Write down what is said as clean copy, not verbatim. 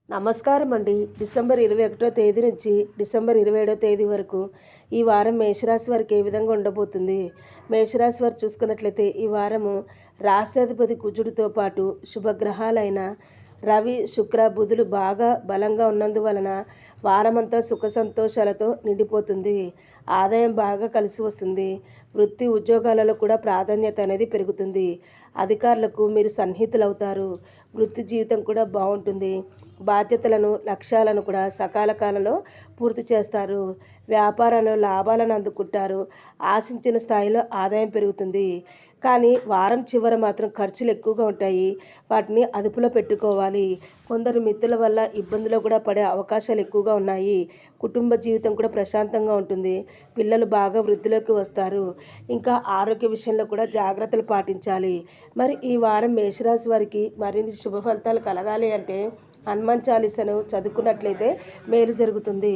నమస్కారం అండి. డిసెంబర్ 21 తేదీ నుంచి డిసెంబర్ 27 తేదీ వరకు ఈ వారం మేషరాశి వారికి ఏ విధంగా ఉండబోతుంది? మేషరాశి వారు చూసుకున్నట్లయితే ఈ వారము రాశ్యాధిపతి కుజుడితో పాటు శుభగ్రహాలైన రవి, శుక్ర, బుధులు బాగా బలంగా ఉన్నందువలన వారమంతా సుఖ సంతోషాలతో నిండిపోతుంది. ఆదాయం బాగా కలిసి వస్తుంది. వృత్తి ఉద్యోగాలలో కూడా ప్రాధాన్యత అనేది పెరుగుతుంది. అధికారులకు మీరు సన్నిహితులవుతారు. వృత్తి జీవితం కూడా బాగుంటుంది. బాధ్యతలను, లక్ష్యాలను కూడా సకాల కాలంలో పూర్తి చేస్తారు. వ్యాపారంలో లాభాలను అందుకుంటారు. ఆశించిన స్థాయిలో ఆదాయం పెరుగుతుంది. కానీ వారం చివర మాత్రం ఖర్చులు ఎక్కువగా ఉంటాయి. వాటిని అదుపులో పెట్టుకోవాలి. కొందరు మిత్రుల వల్ల ఇబ్బందులు కూడా పడే అవకాశాలు ఎక్కువగా ఉన్నాయి. కుటుంబ జీవితం కూడా ప్రశాంతంగా ఉంటుంది. పిల్లలు బాగా వృద్ధిలోకి వస్తారు. ఇంకా ఆరోగ్య విషయంలో కూడా జాగ్రత్తలు పాటించాలి. మరి ఈ వారం మేషరాశి వారికి మరిన్ని శుభ ఫలితాలు కలగాలి అంటే హనుమాన్ చాలీసాను చదువుకున్నట్లయితే మేలు జరుగుతుంది.